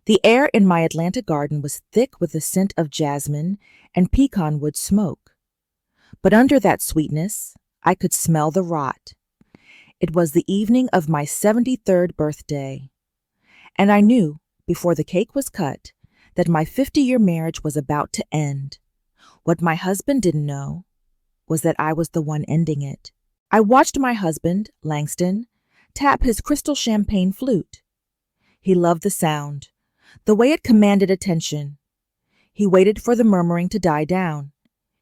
The air in my Atlanta garden was thick with the scent of jasmine and pecan wood smoke. But under that sweetness, I could smell the rot. It was the evening of my 73rd birthday, and I knew, before the cake was cut, that my 50-year marriage was about to end. What my husband didn't know was that I was the one ending it. I watched my husband, Langston, tap his crystal champagne flute. He loved the sound, the way it commanded attention. He waited for the murmuring to die down.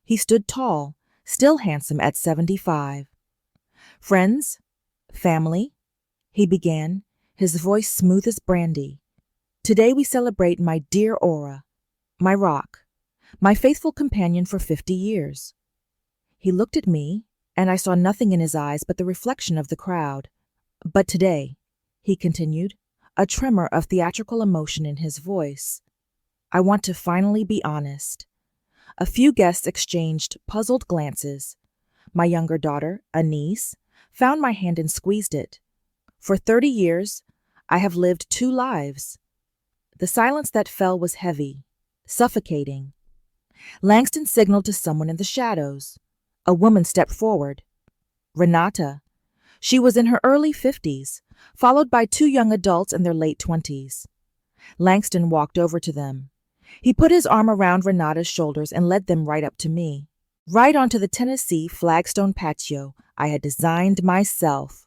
He stood tall, still handsome at 75. "Friends, family," he began, his voice smooth as brandy. "Today we celebrate my dear Aura, my rock, my faithful companion for 50 years. He looked at me, and I saw nothing in his eyes but the reflection of the crowd. "But today," he continued, a tremor of theatrical emotion in his voice, "I want to finally be honest." A few guests exchanged puzzled glances. My younger daughter, Anise, found my hand and squeezed it. For 30 years, I have lived 2 lives. The silence that fell was heavy, suffocating. Langston signaled to someone in the shadows. A woman stepped forward. Renata. She was in her early 50s, followed by 2 young adults in their late 20s. Langston walked over to them. He put his arm around Renata's shoulders and led them right up to me, right onto the Tennessee flagstone patio I had designed myself.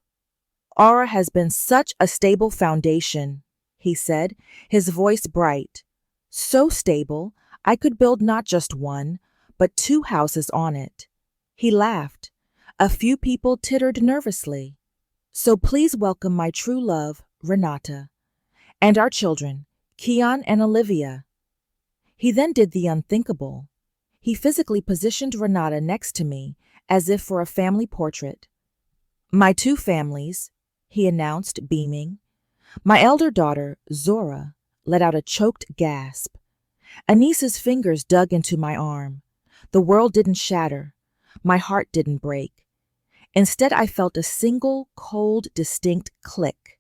"Aura has been such a stable foundation," he said, his voice bright. "So stable, I could build not just 1, but 2 houses on it." He laughed. A few people tittered nervously. "So please welcome my true love, Renata, and our children, Keon and Olivia." He then did the unthinkable. He physically positioned Renata next to me, as if for a family portrait. "My 2 families," he announced, beaming. My elder daughter, Zora, let out a choked gasp. Anise's fingers dug into my arm. The world didn't shatter. My heart didn't break. Instead, I felt a single, cold, distinct click.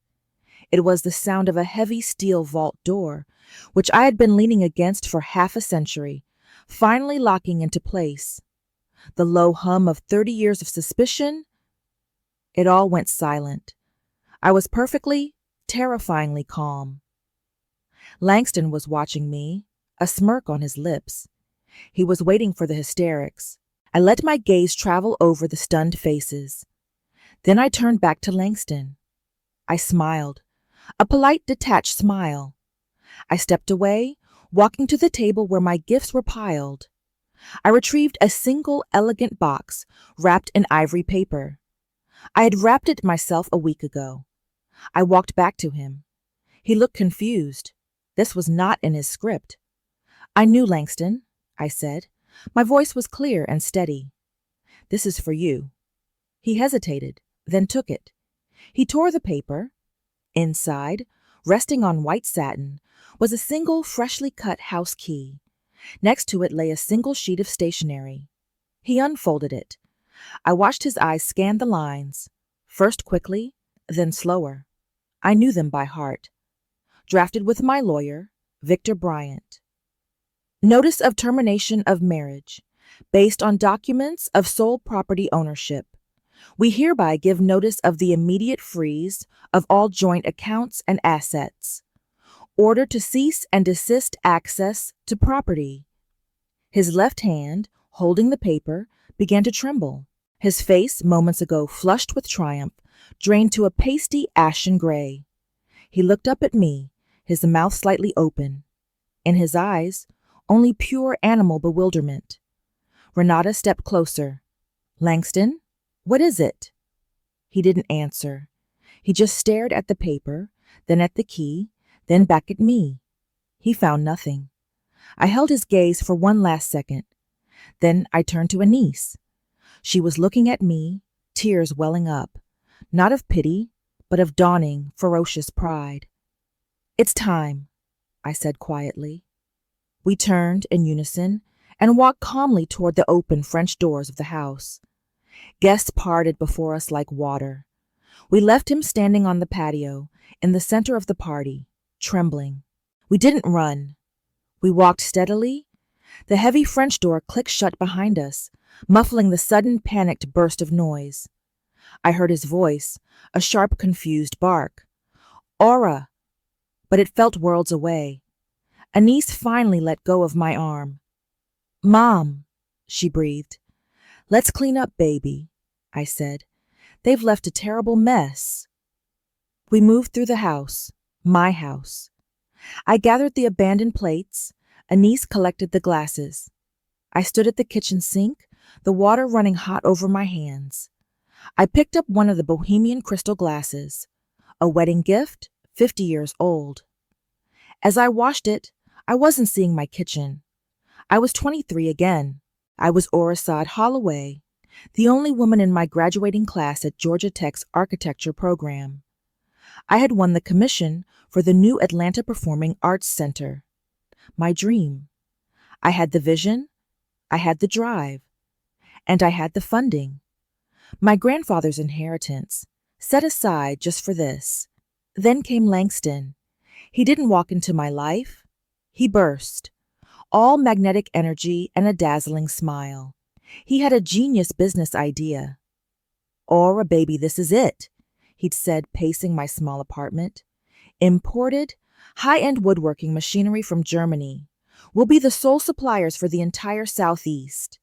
It was the sound of a heavy steel vault door, which I had been leaning against for half a century, finally locking into place. The low hum of 30 years of suspicion. It all went silent. I was perfectly, terrifyingly calm. Langston was watching me, a smirk on his lips. He was waiting for the hysterics. I let my gaze travel over the stunned faces. Then I turned back to Langston. I smiled, a polite, detached smile. I stepped away, walking to the table where my gifts were piled. I retrieved a single elegant box wrapped in ivory paper. I had wrapped it myself a week ago. I walked back to him. He looked confused. This was not in his script. "I knew, Langston," I said. My voice was clear and steady. "This is for you." He hesitated, then took it. He tore the paper. Inside, resting on white satin, was a single freshly cut house key. Next to it lay a single sheet of stationery. He unfolded it. I watched his eyes scan the lines, first quickly, then slower. I knew them by heart. Drafted with my lawyer, Victor Bryant. Notice of termination of marriage, based on documents of sole property ownership. We hereby give notice of the immediate freeze of all joint accounts and assets. Order to cease and desist access to property. His left hand, holding the paper, began to tremble. His face, moments ago flushed with triumph, drained to a pasty ashen gray. He looked up at me, his mouth slightly open. In his eyes, only pure animal bewilderment. Renata stepped closer. "Langston, what is it?" He didn't answer. He just stared at the paper, then at the key, then back at me. He found nothing. I held his gaze for one last second. Then I turned to Anise. She was looking at me, tears welling up, not of pity, but of dawning, ferocious pride. "It's time," I said quietly. We turned in unison and walked calmly toward the open French doors of the house. Guests parted before us like water. We left him standing on the patio, in the center of the party, trembling. We didn't run. We walked steadily. The heavy French door clicked shut behind us, muffling the sudden panicked burst of noise. I heard his voice, a sharp, confused bark. Aura! But it felt worlds away. Anise finally let go of my arm. Mom, she breathed. Let's clean up, baby, I said. They've left a terrible mess. We moved through the house, my house. I gathered the abandoned plates. Anise collected the glasses. I stood at the kitchen sink, the water running hot over my hands. I picked up one of the Bohemian crystal glasses, a wedding gift, 50 years old. As I washed it, I wasn't seeing my kitchen. I was 23 again. I was Aura Saad Holloway, the only woman in my graduating class at Georgia Tech's architecture program. I had won the commission for the new Atlanta Performing Arts Center. My dream. I had the vision, I had the drive, and I had the funding. My grandfather's inheritance, set aside just for this. Then came Langston. He didn't walk into my life. He burst. All magnetic energy and a dazzling smile. He had a genius business idea. Aura, baby, this is it, he'd said, pacing my small apartment. Imported, high-end woodworking machinery from Germany. We'll be the sole suppliers for the entire Southeast.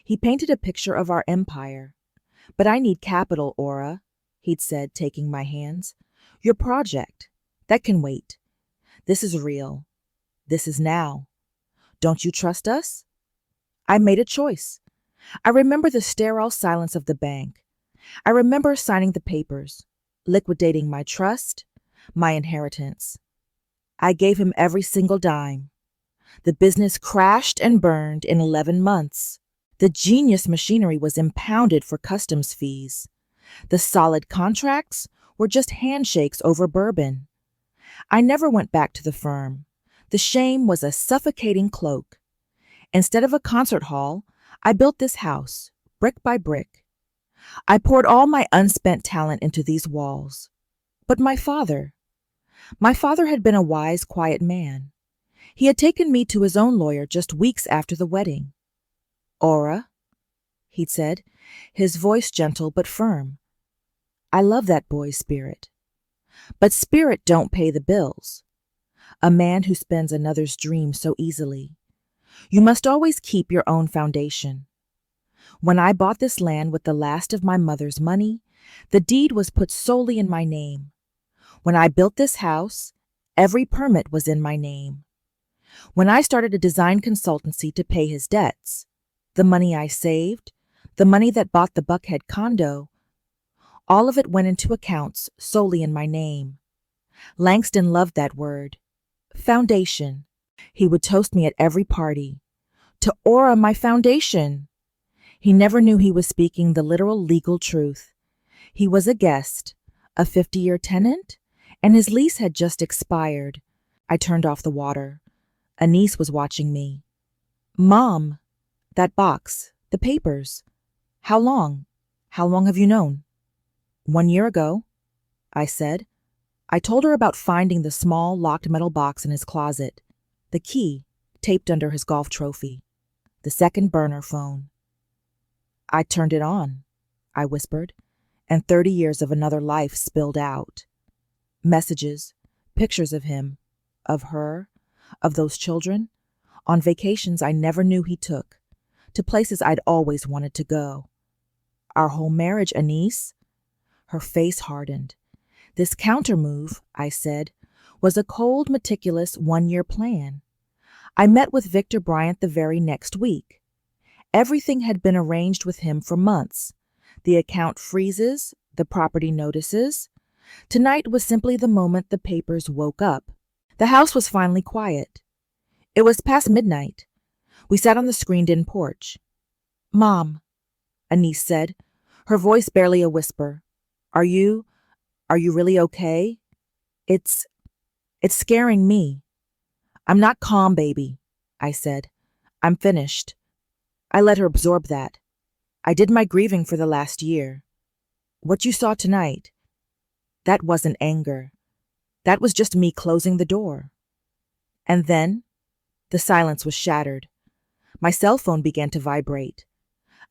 He painted a picture of our empire. But I need capital, Aura, he'd said, taking my hands. Your project. That can wait. This is real. This is now. Don't you trust us? I made a choice. I remember the sterile silence of the bank. I remember signing the papers, liquidating my trust, my inheritance. I gave him every single dime. The business crashed and burned in 11 months. The genius machinery was impounded for customs fees. The solid contracts were just handshakes over bourbon. I never went back to the firm. The shame was a suffocating cloak. Instead of a concert hall, I built this house, brick by brick. I poured all my unspent talent into these walls. But my father had been a wise, quiet man. He had taken me to his own lawyer just weeks after the wedding. Aura, he'd said, his voice gentle but firm. I love that boy's spirit. But spirit don't pay the bills. A man who spends another's dream so easily. You must always keep your own foundation. When I bought this land with the last of my mother's money, the deed was put solely in my name. When I built this house, every permit was in my name. When I started a design consultancy to pay his debts, the money I saved, the money that bought the Buckhead condo, all of it went into accounts solely in my name. Langston loved that word. Foundation. He would toast me at every party. To Aura, my foundation. He never knew he was speaking the literal legal truth. He was a guest, a 50-year tenant, and his lease had just expired. I turned off the water. Anise was watching me. Mom, that box, the papers. How long? How long have you known? 1 year ago, I said. I told her about finding the small, locked metal box in his closet, the key taped under his golf trophy, the second burner phone. I turned it on, I whispered, and 30 years of another life spilled out. Messages, pictures of him, of her, of those children, on vacations I never knew he took, to places I'd always wanted to go. Our whole marriage, Anise. Her face hardened. This counter-move, I said, was a cold, meticulous 1-year plan. I met with Victor Bryant the very next week. Everything had been arranged with him for months. The account freezes, the property notices. Tonight was simply the moment the papers woke up. The house was finally quiet. It was past midnight. We sat on the screened-in porch. Mom, Anise said, her voice barely a whisper. Are you really okay? It's scaring me. I'm not calm, baby, I said. I'm finished. I let her absorb that. I did my grieving for the last year. What you saw tonight, that wasn't anger. That was just me closing the door. And then the silence was shattered. My cell phone began to vibrate.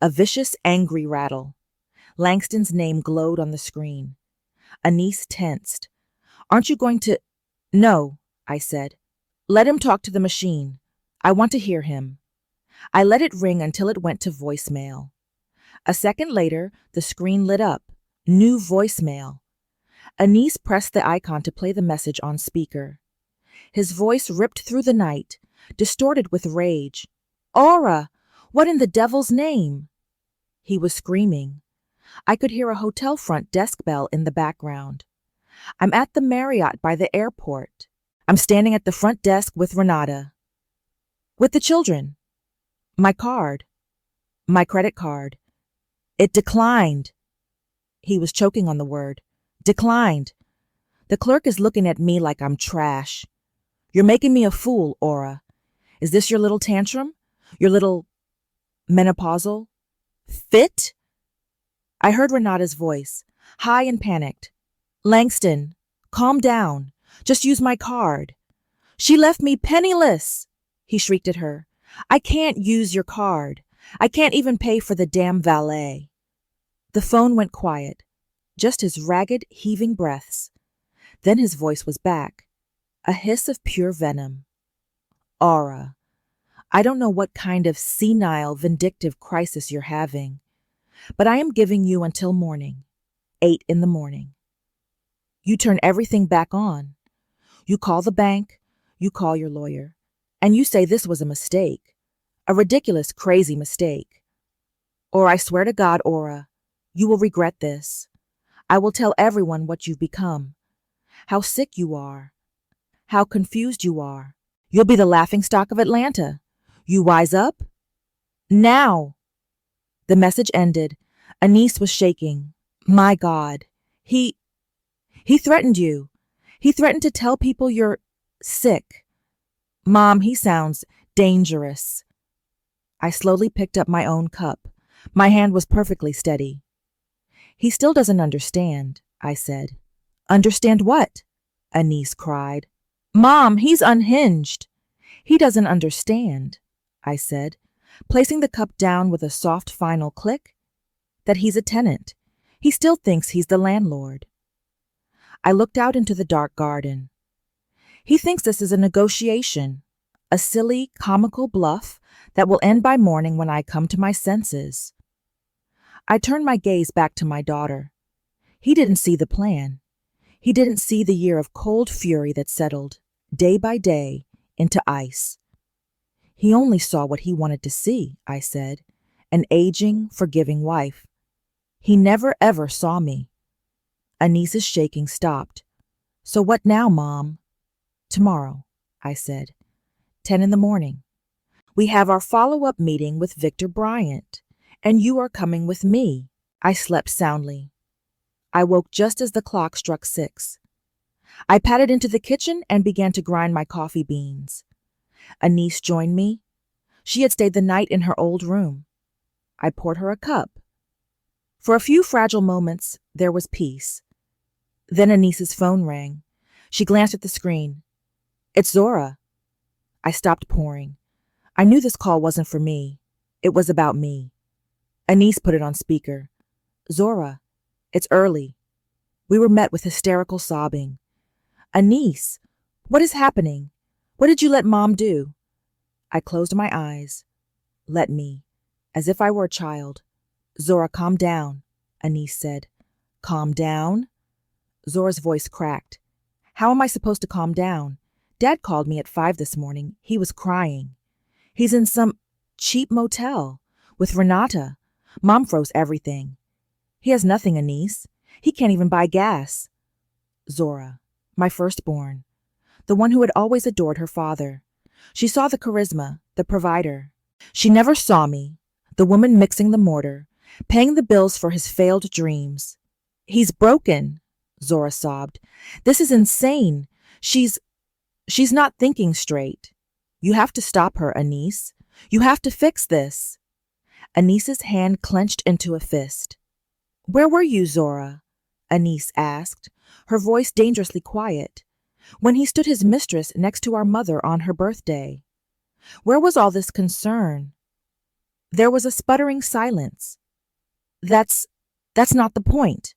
A vicious, angry rattle. Langston's name glowed on the screen. Anise tensed. Aren't you going to— No, I said. Let him talk to the machine. I want to hear him. I let it ring until it went to voicemail. A second later, the screen lit up. New voicemail. Anise pressed the icon to play the message on speaker. His voice ripped through the night, distorted with rage. Aura! What in the devil's name? He was screaming. I could hear a hotel front desk bell in the background. I'm at the Marriott by the airport. I'm standing at the front desk with Renata. With the children. My card. My credit card. It declined. He was choking on the word. Declined. The clerk is looking at me like I'm trash. You're making me a fool, Aura. Is this your little tantrum? Your little menopausal fit? I heard Renata's voice, high and panicked. Langston, calm down. Just use my card. She left me penniless, he shrieked at her. I can't use your card. I can't even pay for the damn valet. The phone went quiet, just his ragged, heaving breaths. Then his voice was back, a hiss of pure venom. Aura, I don't know what kind of senile, vindictive crisis you're having, but I am giving you until morning, 8 a.m. You turn everything back on. You call the bank, you call your lawyer, and you say this was a mistake, a ridiculous, crazy mistake. Or I swear to God, Aura, you will regret this. I will tell everyone what you've become, how sick you are, how confused you are. You'll be the laughingstock of Atlanta. You wise up? Now! The message ended. Anise was shaking. My God. He threatened you. He threatened to tell people you're sick. Mom, he sounds dangerous. I slowly picked up my own cup. My hand was perfectly steady. He still doesn't understand, I said. Understand what? Anise cried. Mom, he's unhinged. He doesn't understand, I said, placing the cup down with a soft final click, that he's a tenant. He still thinks he's the landlord. I looked out into the dark garden. He thinks this is a negotiation, a silly, comical bluff that will end by morning when I come to my senses. I turned my gaze back to my daughter. He didn't see the plan. He didn't see the year of cold fury that settled, day by day, into ice. He only saw what he wanted to see, I said, an aging, forgiving wife. He never ever saw me. Anise's shaking stopped. So what now, Mom? Tomorrow, I said. 10 a.m. We have our follow-up meeting with Victor Bryant, and you are coming with me. I slept soundly. I woke just as the clock struck 6. I padded into the kitchen and began to grind my coffee beans. Anise joined me. She had stayed the night in her old room. I poured her a cup. For a few fragile moments, there was peace. Then Anise's phone rang. She glanced at the screen. It's Zora. I stopped pouring. I knew this call wasn't for me. It was about me. Anise put it on speaker. Zora, it's early. We were met with hysterical sobbing. Anise, what is happening? What did you let Mom do? I closed my eyes. Let me, as if I were a child. Zora, calm down, Anise said. Calm down? Zora's voice cracked. How am I supposed to calm down? Dad called me at 5 this morning. He was crying. He's in some cheap motel with Renata. Mom froze everything. He has nothing, Anise. He can't even buy gas. Zora, my firstborn, the one who had always adored her father. She saw the charisma, the provider. She never saw me, the woman mixing the mortar, paying the bills for his failed dreams. He's broken, Zora sobbed. This is insane. She's not thinking straight. You have to stop her, Anise. You have to fix this. Anise's hand clenched into a fist. Where were you, Zora? Anise asked, her voice dangerously quiet. when he stood his mistress next to our mother on her birthday? Where was all this concern? There was a sputtering silence. That's not the point,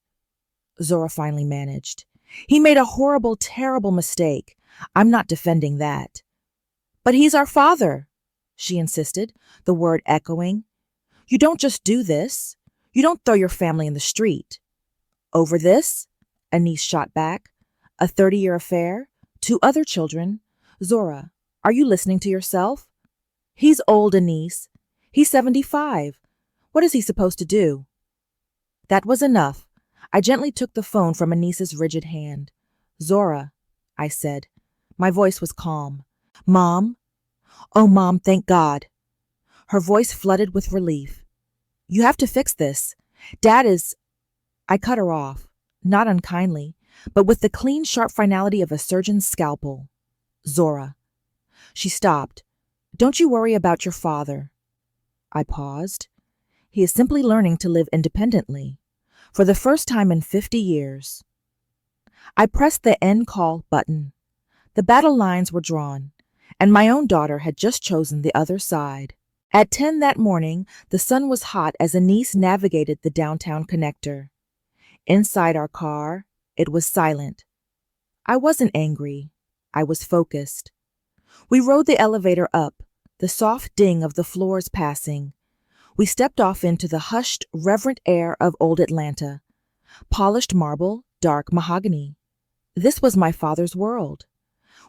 Zora finally managed. He made a horrible, terrible mistake. I'm not defending that. But he's our father, she insisted, the word echoing. You don't just do this. You don't throw your family in the street. Over this? Anise shot back. A 30-year affair? 2 other children? Zora, are you listening to yourself? He's old, Anise. He's 75. What is he supposed to do? That was enough. I gently took the phone from Anise's rigid hand. Zora, I said. My voice was calm. Mom? Oh, Mom, thank God. Her voice flooded with relief. You have to fix this. Dad is... I cut her off, not unkindly, but with the clean, sharp finality of a surgeon's scalpel. Zora. She stopped. Don't you worry about your father. I paused. He is simply learning to live independently, for the first time in 50 years. I pressed the end call button. The battle lines were drawn, and my own daughter had just chosen the other side. At 10 that morning, the sun was hot as Anise navigated the downtown connector. Inside our car, it was silent. I wasn't angry. I was focused. We rode the elevator up, the soft ding of the floors passing. We stepped off into the hushed, reverent air of old Atlanta. Polished marble, dark mahogany. This was my father's world.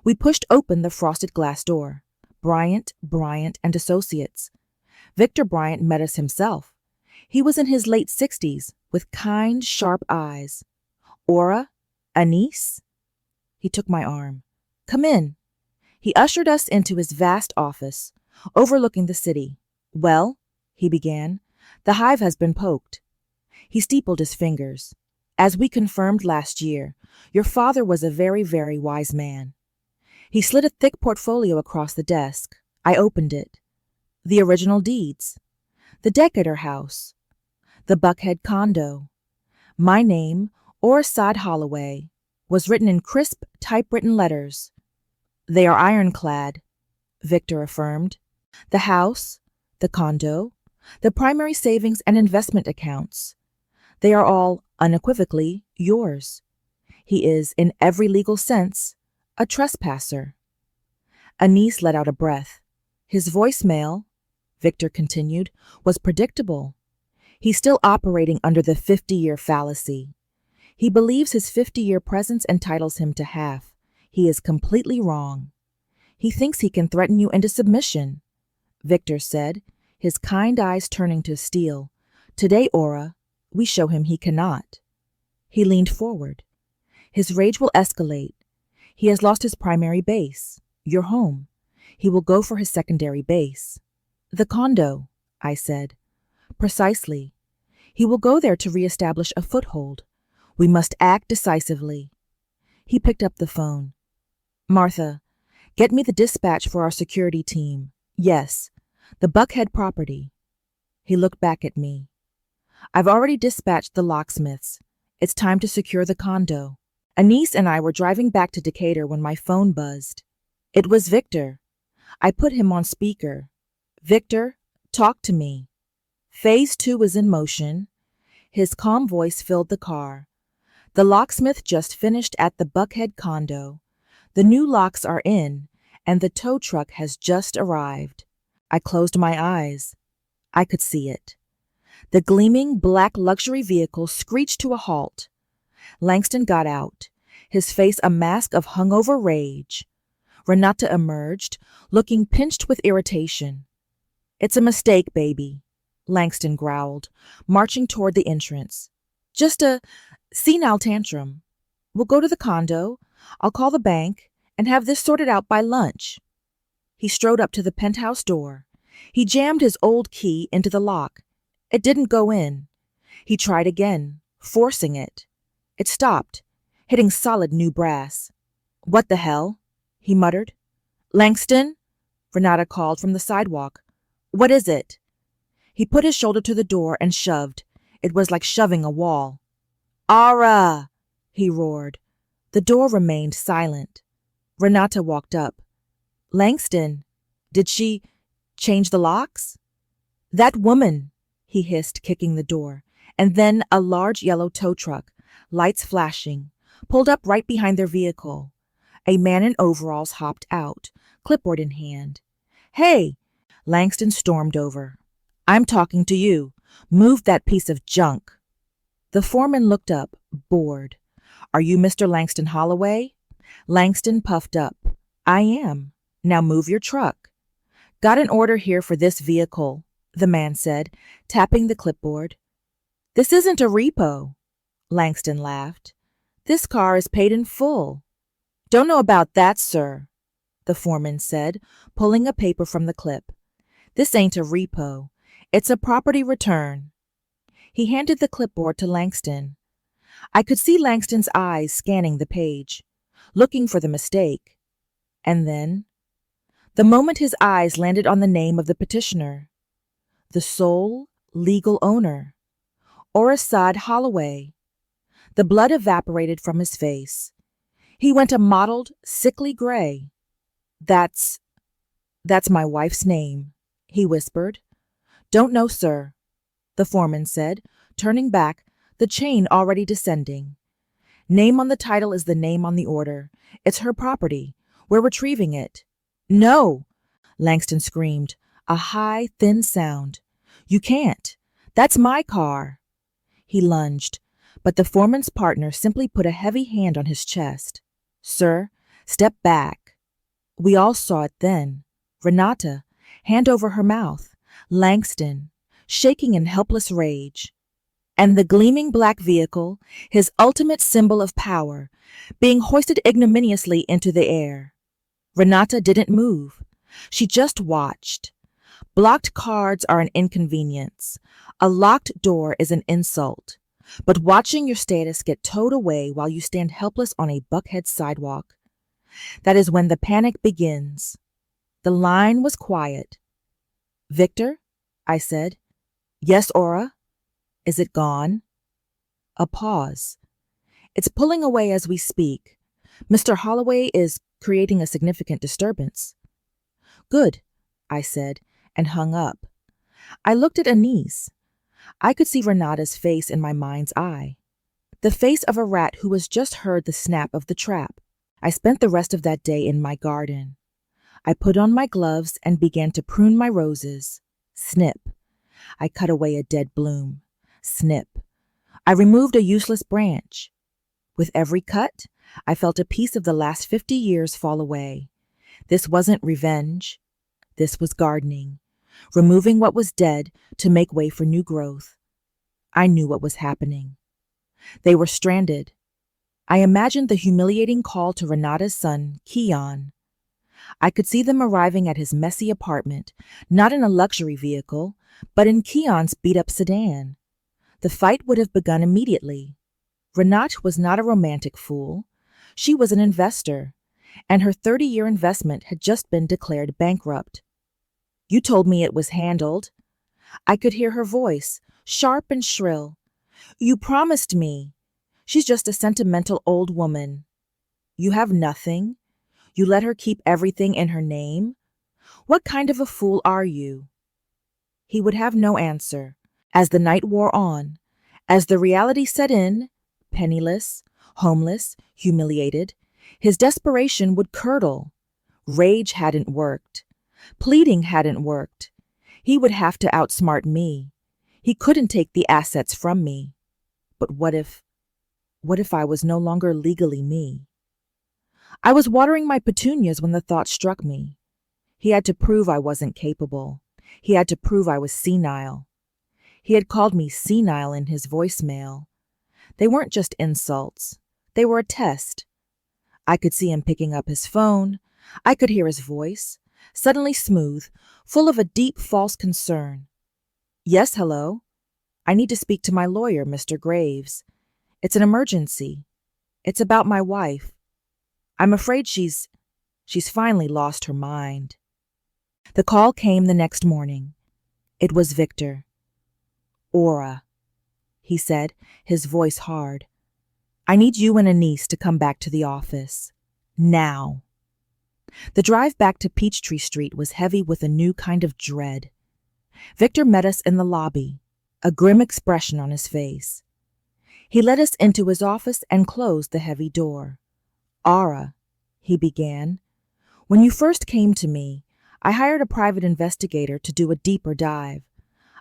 We pushed open the frosted glass door. Bryant, and Associates. Victor Bryant met us himself. He was in his late 60s, with kind, sharp eyes. Ora? Anise? He took my arm. Come in. He ushered us into his vast office, overlooking the city. Well, he began, the hive has been poked. He steepled his fingers. As we confirmed last year, your father was a very, very wise man. He slid a thick portfolio across the desk. I opened it. The original deeds. The Decatur house. The Buckhead condo. My name, Orasad Holloway, was written in crisp, typewritten letters. They are ironclad, Victor affirmed. The house, the condo, the primary savings and investment accounts. They are all unequivocally yours. He is, in every legal sense, a trespasser. Anise let out a breath. His voicemail, Victor continued, was predictable. He's still operating under the 50-year fallacy. He believes his 50-year presence entitles him to half. He is completely wrong. He thinks he can threaten you into submission, Victor said, his kind eyes turning to steel. Today, Ora, we show him he cannot. He leaned forward. His rage will escalate. He has lost his primary base, your home. He will go for his secondary base. The condo, I said. Precisely. He will go there to reestablish a foothold. We must act decisively. He picked up the phone. Martha, get me the dispatch for our security team. Yes, the Buckhead property. He looked back at me. I've already dispatched the locksmiths. It's time to secure the condo. Anise and I were driving back to Decatur when my phone buzzed. It was Victor. I put him on speaker. Victor, talk to me. Phase 2 is in motion. His calm voice filled the car. The locksmith just finished at the Buckhead condo. The new locks are in, and the tow truck has just arrived. I closed my eyes. I could see it. The gleaming black luxury vehicle screeched to a halt. Langston got out, his face a mask of hungover rage. Renata emerged, looking pinched with irritation. It's a mistake, baby, Langston growled, marching toward the entrance. Just a senile tantrum. We'll go to the condo, I'll call the bank, and have this sorted out by lunch. He strode up to the penthouse door. He jammed his old key into the lock. It didn't go in. He tried again, forcing it. It stopped, hitting solid new brass. What the hell? He muttered. Langston? Renata called from the sidewalk. What is it? He put his shoulder to the door and shoved. It was like shoving a wall. Ara! He roared. The door remained silent. Renata walked up. Langston, did she change the locks? That woman, he hissed, kicking the door. And then a large yellow tow truck, lights flashing, pulled up right behind their vehicle. A man in overalls hopped out, clipboard in hand. Hey! Langston stormed over. I'm talking to you. Move that piece of junk. The foreman looked up, bored. Are you Mr. Langston Holloway? Langston puffed up. I am. Now move your truck. Got an order here for this vehicle, the man said, tapping the clipboard. This isn't a repo. Langston laughed. This car is paid in full. Don't know about that, sir, the foreman said, pulling a paper from the clip. This ain't a repo. It's a property return. He handed the clipboard to Langston. I could see Langston's eyes scanning the page, looking for the mistake. And then, the moment his eyes landed on the name of the petitioner, the sole legal owner, Orasad Holloway, the blood evaporated from his face. He went a mottled, sickly gray. That's my wife's name, he whispered. Don't know, sir, the foreman said, turning back, the chain already descending. Name on the title is the name on the order. It's her property. We're retrieving it. No, Langston screamed, a high, thin sound. You can't. That's my car. He lunged, but the foreman's partner simply put a heavy hand on his chest. Sir, step back. We all saw it then. Renata, hand over her mouth. Langston, shaking in helpless rage. And the gleaming black vehicle, his ultimate symbol of power, being hoisted ignominiously into the air. Renata didn't move. She just watched. Blocked cards are an inconvenience. A locked door is an insult. But watching your status get towed away while you stand helpless on a Buckhead sidewalk, that is when the panic begins. The line was quiet. Victor? I said. Yes, Ora? Is it gone? A pause. It's pulling away as we speak. Mr. Holloway is creating a significant disturbance. Good, I said, and hung up. I looked at Anise. I could see Renata's face in my mind's eye. The face of a rat who has just heard the snap of the trap. I spent the rest of that day in my garden. I put on my gloves and began to prune my roses. Snip. I cut away a dead bloom. Snip. I removed a useless branch. With every cut, I felt a piece of the last 50 years fall away. This wasn't revenge. This was gardening, removing what was dead to make way for new growth. I knew what was happening. They were stranded. I imagined the humiliating call to Renata's son, Keon. I could see them arriving at his messy apartment, not in a luxury vehicle, but in Keon's beat-up sedan. The fight would have begun immediately. Renata was not a romantic fool. She was an investor, and her 30-year investment had just been declared bankrupt. You told me it was handled. I could hear her voice, sharp and shrill. You promised me. She's just a sentimental old woman. You have nothing. You let her keep everything in her name. What kind of a fool are you? He would have no answer. As the night wore on, as the reality set in, penniless, homeless, humiliated, his desperation would curdle. Rage hadn't worked. Pleading hadn't worked. He would have to outsmart me. He couldn't take the assets from me. But what if I was no longer legally me? I was watering my petunias when the thought struck me. He had to prove I wasn't capable. He had to prove I was senile. He had called me senile in his voicemail. They weren't just insults. They were a test. I could see him picking up his phone. I could hear his voice, suddenly smooth, full of a deep, false concern. Yes, hello. I need to speak to my lawyer, Mr. Graves. It's an emergency. It's about my wife. I'm afraid she's finally lost her mind. The call came the next morning. It was Victor. Ora, he said, his voice hard. I need you and Anise to come back to the office. Now. The drive back to Peachtree Street was heavy with a new kind of dread. Victor met us in the lobby, a grim expression on his face. He led us into his office and closed the heavy door. "Aura," he began, "when you first came to me, I hired a private investigator to do a deeper dive.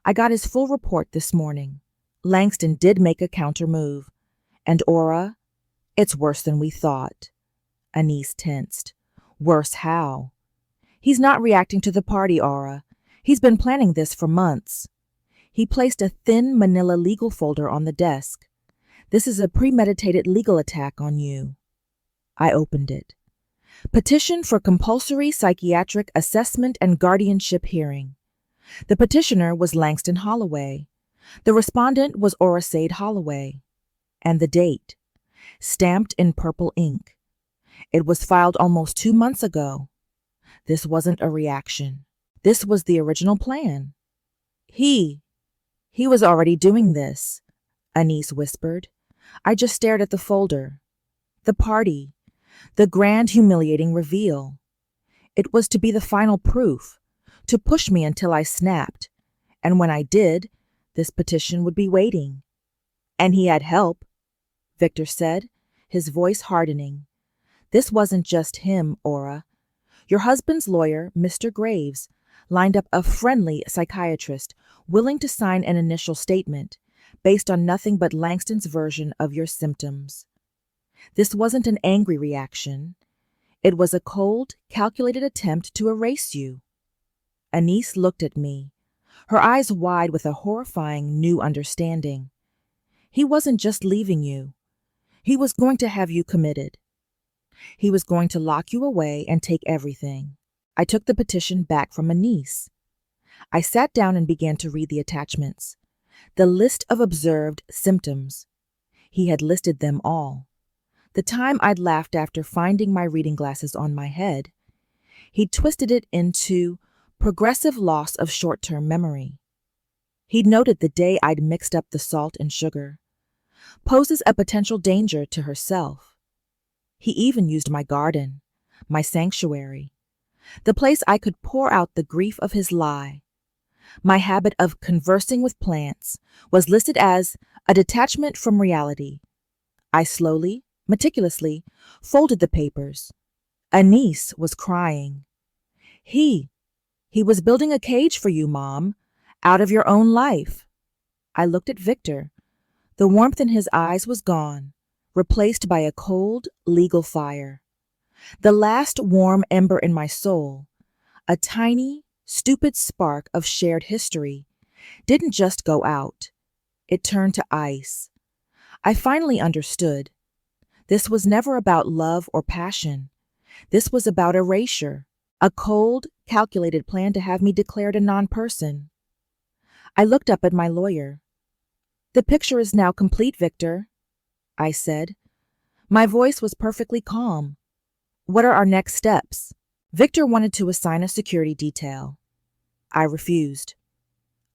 I got his full report this morning. Langston did make a counter move. And Aura, it's worse than we thought." Anise tensed. "Worse how?" "He's not reacting to the party, Aura. He's been planning this for months." He placed a thin manila legal folder on the desk. "This is a premeditated legal attack on you." I opened it. "Petition for compulsory psychiatric assessment and guardianship hearing." The petitioner was Langston Holloway. The respondent was Aura Sade Holloway. And the date, stamped in purple ink. It was filed almost 2 months ago. This wasn't a reaction. This was the original plan. He was already doing this," Anise whispered. I just stared at the folder. The party. The grand, humiliating reveal. It was to be the final proof, to push me until I snapped. And when I did, this petition would be waiting. "And he had help," Victor said, his voice hardening. "This wasn't just him, Aura. Your husband's lawyer, Mr. Graves, lined up a friendly psychiatrist willing to sign an initial statement based on nothing but Langston's version of your symptoms. This wasn't an angry reaction. It was a cold, calculated attempt to erase you." Anise looked at me, her eyes wide with a horrifying new understanding. "He wasn't just leaving you. He was going to have you committed. He was going to lock you away and take everything." I took the petition back from Anise. I sat down and began to read the attachments. The list of observed symptoms. He had listed them all. The time I'd laughed after finding my reading glasses on my head. He'd twisted it into progressive loss of short-term memory. He'd noted the day I'd mixed up the salt and sugar. Poses a potential danger to herself. He even used my garden, my sanctuary, the place I could pour out the grief of his lie. My habit of conversing with plants was listed as a detachment from reality. I slowly, meticulously, folded the papers. Anise was crying. He was building a cage for you, Mom, out of your own life." I looked at Victor. The warmth in his eyes was gone, replaced by a cold, legal fire. The last warm ember in my soul, a tiny, stupid spark of shared history, didn't just go out. It turned to ice. I finally understood. This was never about love or passion. This was about erasure, a cold, calculated plan to have me declared a non-person. I looked up at my lawyer. "The picture is now complete, Victor," I said. My voice was perfectly calm. "What are our next steps?" Victor wanted to assign a security detail. I refused.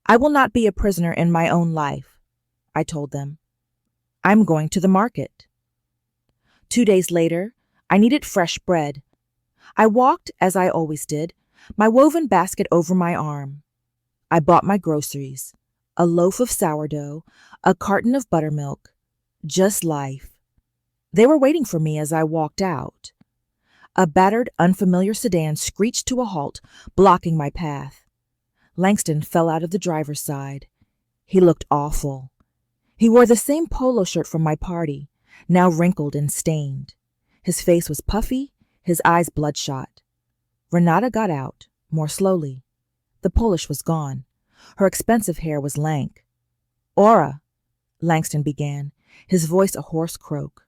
"I will not be a prisoner in my own life," I told them. "I'm going to the market." 2 days later, I needed fresh bread. I walked, as I always did, my woven basket over my arm. I bought my groceries, a loaf of sourdough, a carton of buttermilk, just life. They were waiting for me as I walked out. A battered, unfamiliar sedan screeched to a halt, blocking my path. Langston fell out of the driver's side. He looked awful. He wore the same polo shirt from my party, now wrinkled and stained. His face was puffy, his eyes bloodshot. Renata got out, more slowly. The Polish was gone. Her expensive hair was lank. "Aura," Langston began, his voice a hoarse croak.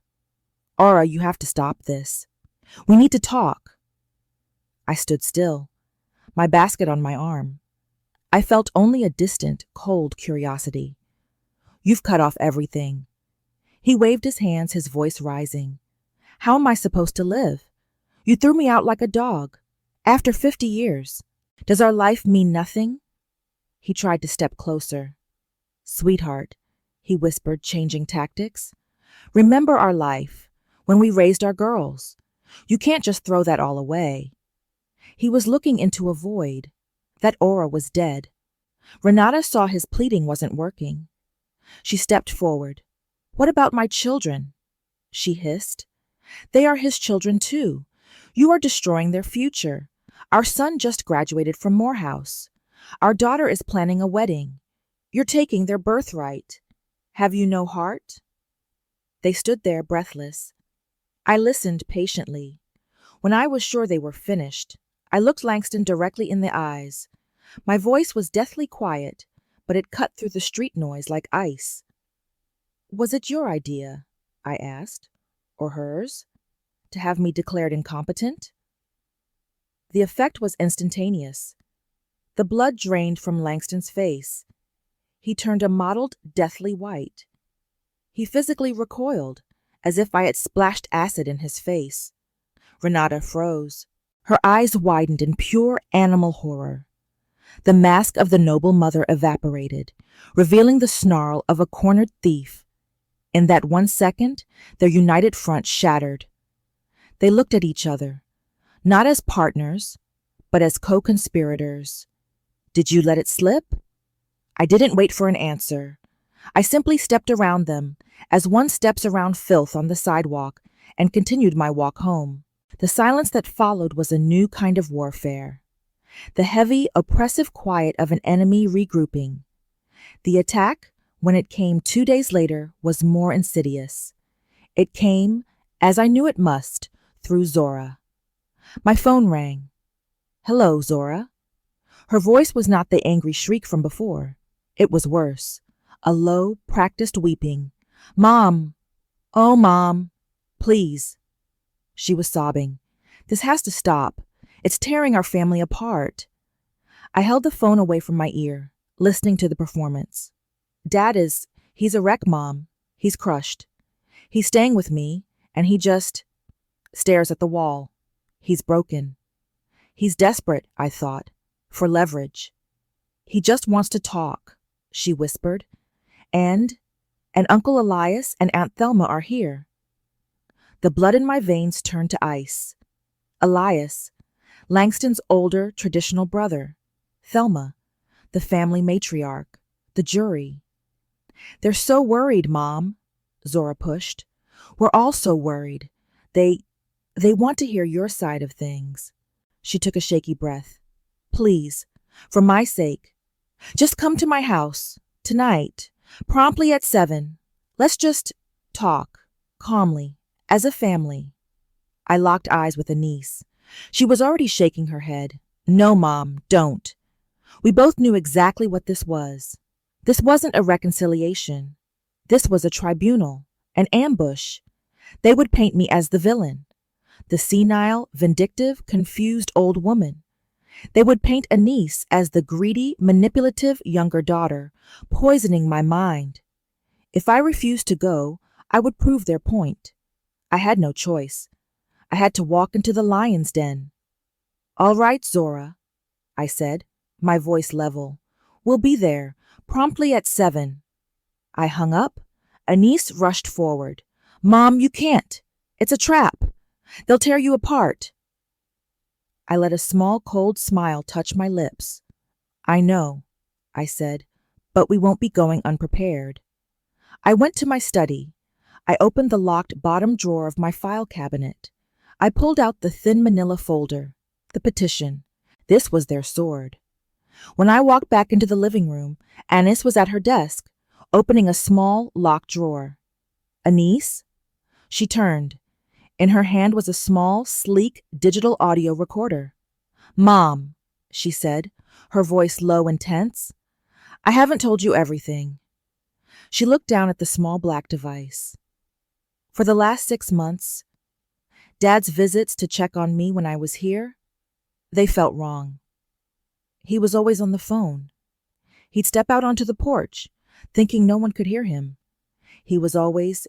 "Aura, you have to stop this. We need to talk." I stood still, my basket on my arm. I felt only a distant, cold curiosity. "You've cut off everything." He waved his hands, his voice rising. "How am I supposed to live? You threw me out like a dog. After 50 years. Does our life mean nothing?" He tried to step closer. "Sweetheart," he whispered, changing tactics. "Remember our life, when we raised our girls. You can't just throw that all away. He was looking into a void. That aura was dead. Renata saw his pleading wasn't working. She stepped forward. What about my children? She hissed. They are his children too. You are destroying their future. Our son just graduated from Morehouse. Our daughter is planning a wedding. You're taking their birthright. Have you no heart? They stood there breathless. I listened patiently. When I was sure they were finished, I looked Langston directly in the eyes. My voice was deathly quiet, but it cut through the street noise like ice. Was it your idea, I asked, or hers, to have me declared incompetent? The effect was instantaneous. The blood drained from Langston's face. He turned a mottled, deathly white. He physically recoiled, as if I had splashed acid in his face. Renata froze. Her eyes widened in pure animal horror. The mask of the noble mother evaporated, revealing the snarl of a cornered thief. In that 1 second, their united front shattered. They looked at each other, not as partners, but as co-conspirators. Did you let it slip? I didn't wait for an answer. I simply stepped around them, as one steps around filth on the sidewalk, and continued my walk home. The silence that followed was a new kind of warfare. The heavy, oppressive quiet of an enemy regrouping. The attack, when it came 2 days later, was more insidious. It came, as I knew it must, through Zora. My phone rang. Hello, Zora. Her voice was not the angry shriek from before. It was worse. A low, practiced weeping. Mom! Oh, Mom! Please. She was sobbing. This has to stop. It's tearing our family apart. I held the phone away from my ear, listening to the performance. He's a wreck, Mom. He's crushed. He's staying with me, and he just stares at the wall. He's broken. He's desperate, I thought, for leverage. He just wants to talk, she whispered. And Uncle Elias and Aunt Thelma are here. The blood in my veins turned to ice. Elias, Langston's older, traditional brother. Thelma, the family matriarch. The jury. They're so worried, Mom, Zora pushed. We're all so worried. They want to hear your side of things. She took a shaky breath. Please, for my sake, just come to my house, tonight, promptly at 7. Let's just talk, calmly, as a family. I locked eyes with Anise. She was already shaking her head. No, Mom, don't. We both knew exactly what this was. This wasn't a reconciliation. This was a tribunal, an ambush. They would paint me as the villain, the senile, vindictive, confused old woman. They would paint Anise as the greedy, manipulative younger daughter, poisoning my mind. If I refused to go, I would prove their point. I had no choice. I had to walk into the lion's den. All right, Zora, I said, my voice level. We'll be there, promptly at 7. I hung up. Anise rushed forward. Mom, you can't. It's a trap. They'll tear you apart. I let a small, cold smile touch my lips. I know, I said, but we won't be going unprepared. I went to my study. I opened the locked bottom drawer of my file cabinet. I pulled out the thin manila folder, the petition. This was their sword. When I walked back into the living room, Anise was at her desk, opening a small, locked drawer. Anise? She turned. In her hand was a small, sleek, digital audio recorder. Mom, she said, her voice low and tense. I haven't told you everything. She looked down at the small black device. For the last 6 months, Dad's visits to check on me when I was here, they felt wrong. He was always on the phone. He'd step out onto the porch, thinking no one could hear him. He was always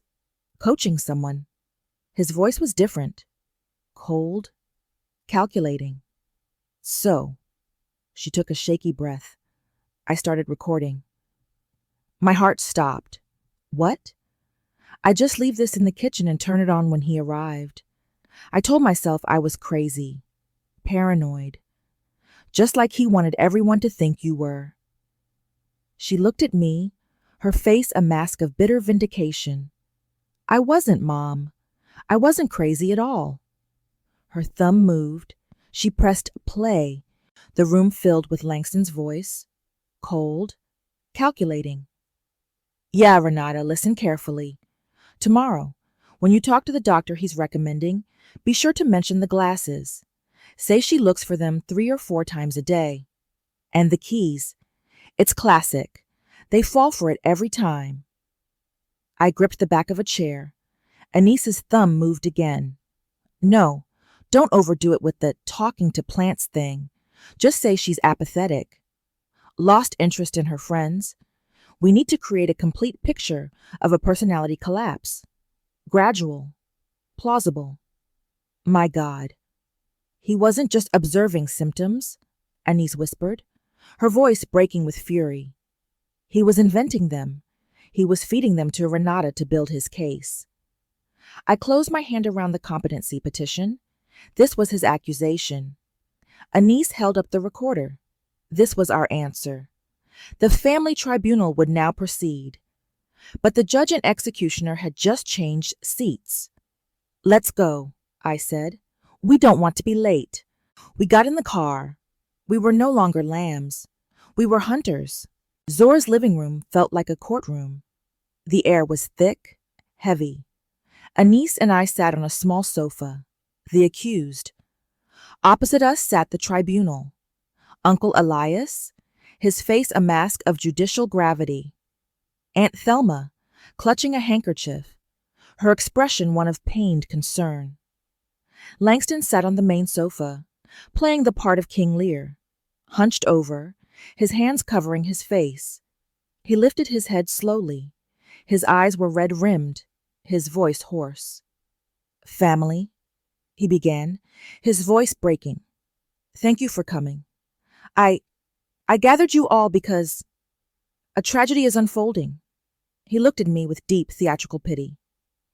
coaching someone. His voice was different, cold, calculating. So, she took a shaky breath. I started recording. My heart stopped. What? I'd just leave this in the kitchen and turn it on when he arrived. I told myself I was crazy, paranoid, just like he wanted everyone to think you were. She looked at me, her face a mask of bitter vindication. I wasn't, Mom. I wasn't crazy at all. Her thumb moved. She pressed play. The room filled with Langston's voice, cold, calculating. Yeah, Renata, listen carefully. Tomorrow, when you talk to the doctor he's recommending, be sure to mention the glasses. Say she looks for them 3 or 4 times a day. And the keys. It's classic. They fall for it every time. I gripped the back of a chair. Anis's thumb moved again. No, don't overdo it with the talking to plants thing. Just say she's apathetic. Lost interest in her friends. We need to create a complete picture of a personality collapse. Gradual. Plausible. My God. He wasn't just observing symptoms, Anis whispered, her voice breaking with fury. He was inventing them. He was feeding them to Renata to build his case. I closed my hand around the competency petition. This was his accusation. Anis held up the recorder. This was our answer. The family tribunal would now proceed. But the judge and executioner had just changed seats. Let's go, I said. We don't want to be late. We got in the car. We were no longer lambs. We were hunters. Zora's living room felt like a courtroom. The air was thick, heavy. Anis and I sat on a small sofa, the accused. Opposite us sat the tribunal. Uncle Elias, his face a mask of judicial gravity. Aunt Thelma, clutching a handkerchief, her expression one of pained concern. Langston sat on the main sofa, playing the part of King Lear, hunched over, his hands covering his face. He lifted his head slowly. His eyes were red-rimmed, his voice hoarse. Family, he began, his voice breaking. Thank you for coming. I gathered you all because a tragedy is unfolding. He looked at me with deep theatrical pity.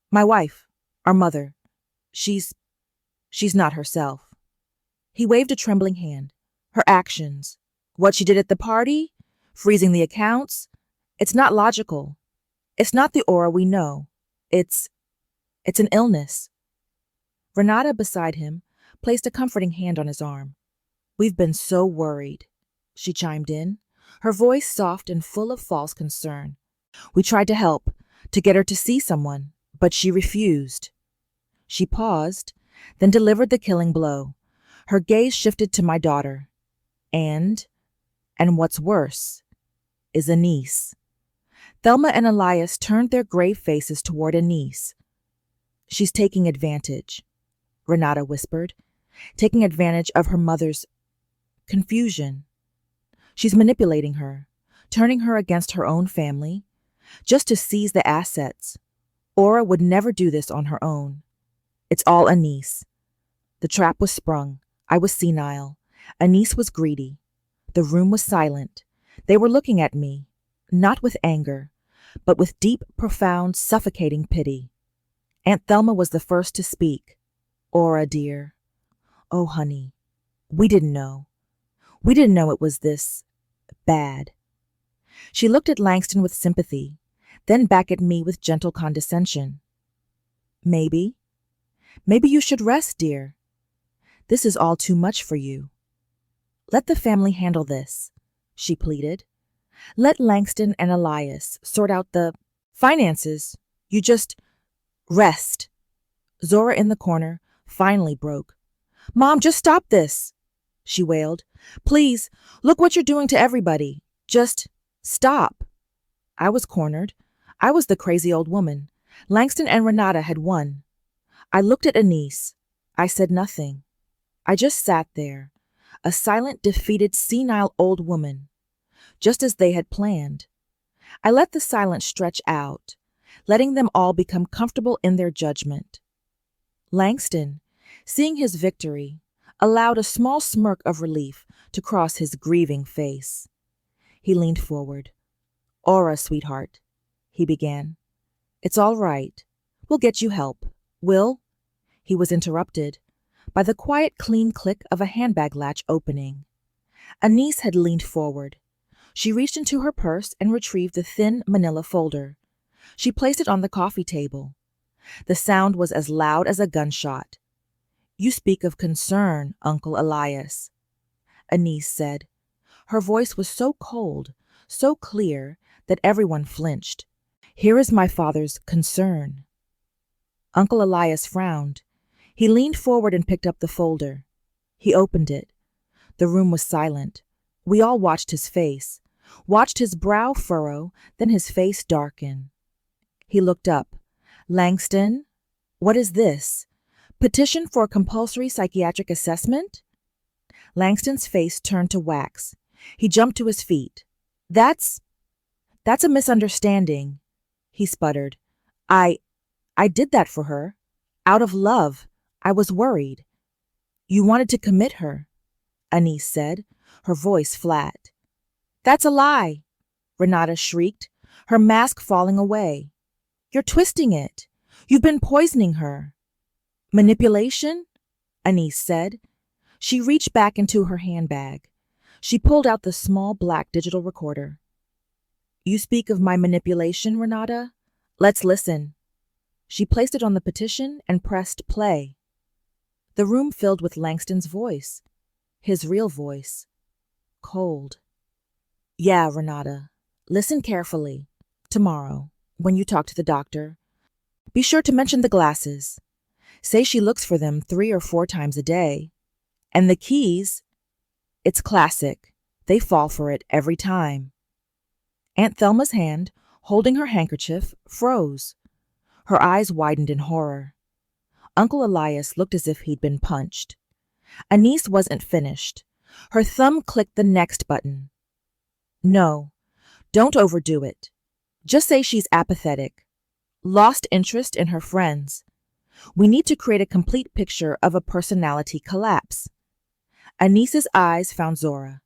My wife, our mother, she's not herself. He waved a trembling hand. Her actions, what she did at the party, freezing the accounts, it's not logical. It's not the aura we know. It's an illness. Renata, beside him, placed a comforting hand on his arm. We've been so worried, she chimed in, her voice soft and full of false concern. We tried to help, to get her to see someone, but she refused. She paused, then delivered the killing blow. Her gaze shifted to my daughter. And what's worse, is Anis. Thelma and Elias turned their grave faces toward Anis. She's taking advantage, Renata whispered, taking advantage of her mother's confusion. She's manipulating her, turning her against her own family, just to seize the assets. Aura would never do this on her own. It's all Anis. The trap was sprung. I was senile. Anis was greedy. The room was silent. They were looking at me, not with anger, but with deep, profound, suffocating pity. Aunt Thelma was the first to speak. Aura, dear. Oh, honey, we didn't know. We didn't know it was this bad. She looked at Langston with sympathy, then back at me with gentle condescension. Maybe you should rest, dear. This is all too much for you. Let the family handle this, she pleaded. Let Langston and Elias sort out the finances. You just rest. Zora in the corner finally broke. Mom, just stop this, she wailed. Please, look what you're doing to everybody. Just stop. I was cornered. I was the crazy old woman. Langston and Renata had won. I looked at Anis. I said nothing. I just sat there, a silent, defeated, senile old woman, just as they had planned. I let the silence stretch out, letting them all become comfortable in their judgment. Langston, seeing his victory, allowed a small smirk of relief to cross his grieving face. He leaned forward. Aura, sweetheart, he began. It's all right. We'll get you help. Will? He was interrupted by the quiet, clean click of a handbag latch opening. Anise had leaned forward. She reached into her purse and retrieved the thin manila folder. She placed it on the coffee table. The sound was as loud as a gunshot. "You speak of concern, Uncle Elias," Anise said. Her voice was so cold, so clear, that everyone flinched. "Here is my father's concern." Uncle Elias frowned. He leaned forward and picked up the folder. He opened it. The room was silent. We all watched his face, watched his brow furrow, then his face darken. He looked up. "Langston, what is this? Petition for compulsory psychiatric assessment?" Langston's face turned to wax. He jumped to his feet. That's a misunderstanding," he sputtered. I did that for her. Out of love. I was worried." "You wanted to commit her," Anise said, her voice flat. "That's a lie," Renata shrieked, her mask falling away. "You're twisting it. You've been poisoning her." "Manipulation?" Anise said. She reached back into her handbag. She pulled out the small black digital recorder. "You speak of my manipulation, Renata? Let's listen." She placed it on the petition and pressed play. The room filled with Langston's voice, his real voice, cold. "Yeah, Renata, listen carefully. Tomorrow, when you talk to the doctor, be sure to mention the glasses. Say she looks for them 3 or 4 times a day. And the keys, it's classic. They fall for it every time." Aunt Thelma's hand, holding her handkerchief, froze. Her eyes widened in horror. Uncle Elias looked as if he'd been punched. Anise wasn't finished. Her thumb clicked the next button. "No, don't overdo it. Just say she's apathetic. Lost interest in her friends. We need to create a complete picture of a personality collapse." Anise's eyes found Zora.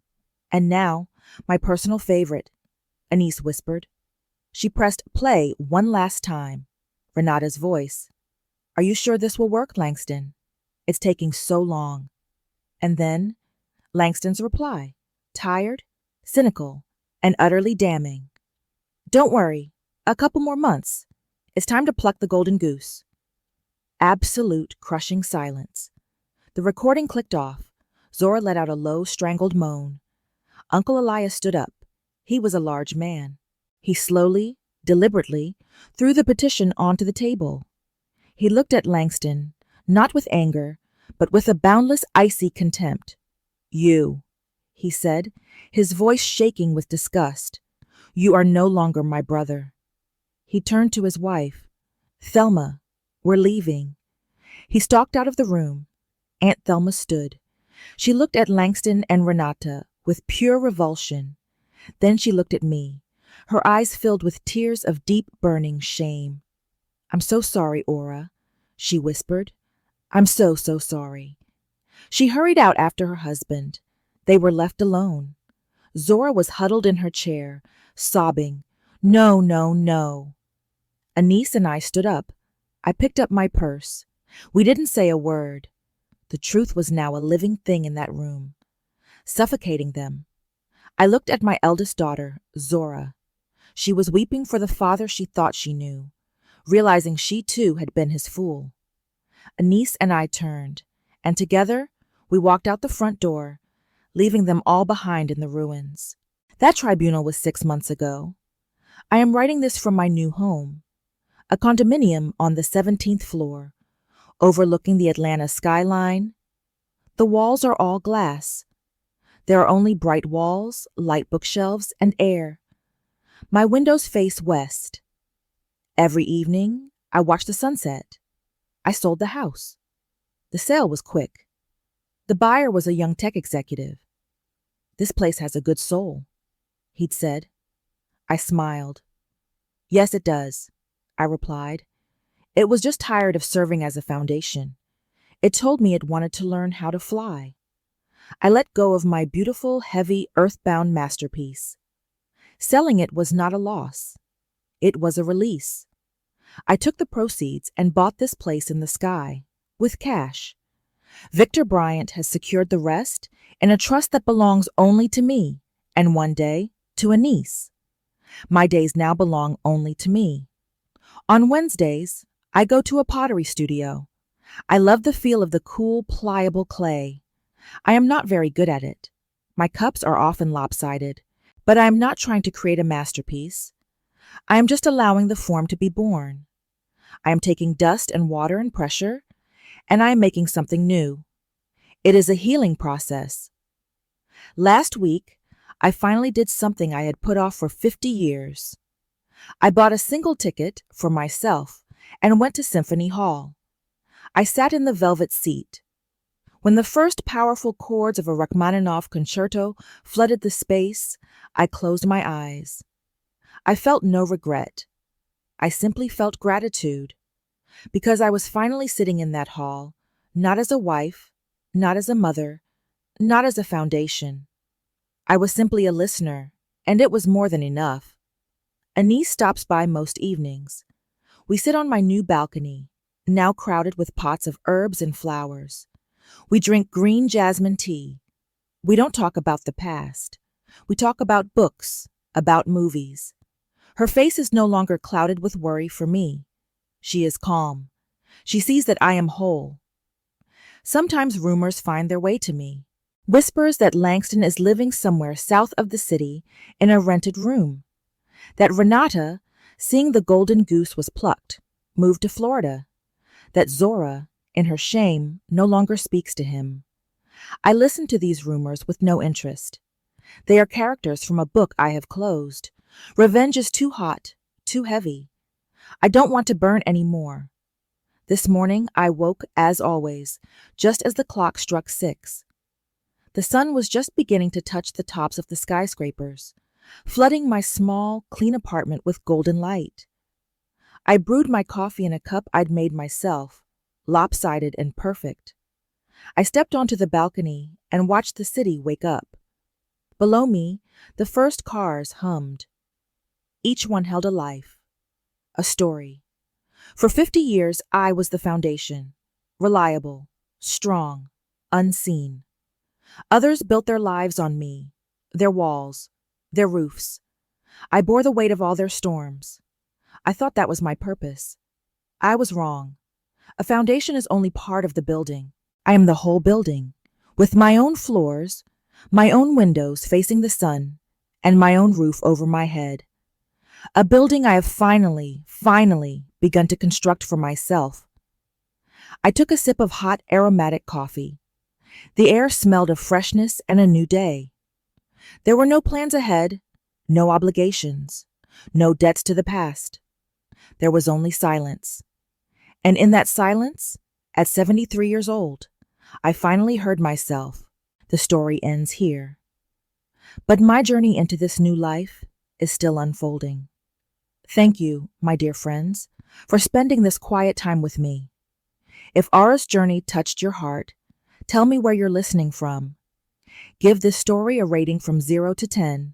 "And now, my personal favorite," Anise whispered. She pressed play one last time. Renata's voice. "Are you sure this will work, Langston? It's taking so long." And then Langston's reply, tired, cynical, and utterly damning. "Don't worry. A couple more months. It's time to pluck the golden goose." Absolute crushing silence. The recording clicked off. Zora let out a low, strangled moan. Uncle Elias stood up. He was a large man. He slowly, deliberately, threw the petition onto the table. He looked at Langston, not with anger, but with a boundless, icy contempt. "You," he said, his voice shaking with disgust. "You are no longer my brother." He turned to his wife. "Thelma, we're leaving." He stalked out of the room. Aunt Thelma stood. She looked at Langston and Renata with pure revulsion. Then she looked at me, her eyes filled with tears of deep, burning shame. "I'm so sorry, Aura," she whispered. "I'm so sorry." She hurried out after her husband. They were left alone. Zora was huddled in her chair, sobbing, "No, no, no." Anise and I stood up. I picked up my purse. We didn't say a word. The truth was now a living thing in that room, suffocating them. I looked at my eldest daughter, Zora. She was weeping for the father she thought she knew, realizing she too had been his fool. Anise and I turned, and together we walked out the front door, leaving them all behind in the ruins. That tribunal was 6 months ago. I am writing this from my new home, a condominium on the 17th floor, overlooking the Atlanta skyline. The walls are all glass. There are only bright walls, light bookshelves, and air. My windows face west. Every evening, I watch the sunset. I sold the house. The sale was quick. The buyer was a young tech executive. "This place has a good soul," he'd said. I smiled. "Yes, it does," I replied. It was just tired of serving as a foundation. It told me it wanted to learn how to fly. I let go of my beautiful, heavy, earthbound masterpiece. Selling it was not a loss. It was a release. I took the proceeds and bought this place in the sky, with cash. Victor Bryant has secured the rest in a trust that belongs only to me, and one day to a niece. My days now belong only to me. On Wednesdays, I go to a pottery studio. I love the feel of the cool, pliable clay. I am not very good at it. My cups are often lopsided, but I am not trying to create a masterpiece. I am just allowing the form to be born. I am taking dust and water and pressure, and I am making something new. It is a healing process. Last week, I finally did something I had put off for 50 years. I bought a single ticket for myself and went to Symphony Hall. I sat in the velvet seat. When the first powerful chords of a Rachmaninoff concerto flooded the space, I closed my eyes. I felt no regret. I simply felt gratitude, because I was finally sitting in that hall, not as a wife, not as a mother, not as a foundation. I was simply a listener, and it was more than enough. A niece stops by most evenings. We sit on my new balcony, now crowded with pots of herbs and flowers. We drink green jasmine tea. We don't talk about the past. We talk about books, about movies. Her face is no longer clouded with worry for me. She is calm. She sees that I am whole. Sometimes rumors find their way to me. Whispers that Langston is living somewhere south of the city in a rented room. That Renata, seeing the golden goose was plucked, moved to Florida. That Zora, in her shame, no longer speaks to him. I listen to these rumors with no interest. They are characters from a book I have closed. Revenge is too hot, too heavy. I don't want to burn any more. This morning I woke, as always, just as the clock struck 6. The sun was just beginning to touch the tops of the skyscrapers, flooding my small, clean apartment with golden light. I brewed my coffee in a cup I'd made myself, lopsided and perfect. I stepped onto the balcony and watched the city wake up. Below me, the first cars hummed. Each one held a life, a story. For 50 years, I was the foundation, reliable, strong, unseen. Others built their lives on me, their walls, their roofs. I bore the weight of all their storms. I thought that was my purpose. I was wrong. A foundation is only part of the building. I am the whole building, with my own floors, my own windows facing the sun, and my own roof over my head. A building I have finally begun to construct for myself. I took a sip of hot, aromatic coffee. The air smelled of freshness and a new day. There were no plans ahead, no obligations, no debts to the past. There was only silence. And in that silence, at 73 years old, I finally heard myself. The story ends here. But my journey into this new life is still unfolding. Thank you, my dear friends, for spending this quiet time with me. If Ara's journey touched your heart, tell me where you're listening from. Give this story a rating from 0 to 10,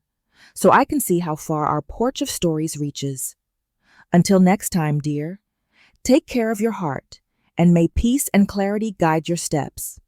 so I can see how far our porch of stories reaches. Until next time, dear, take care of your heart, and may peace and clarity guide your steps.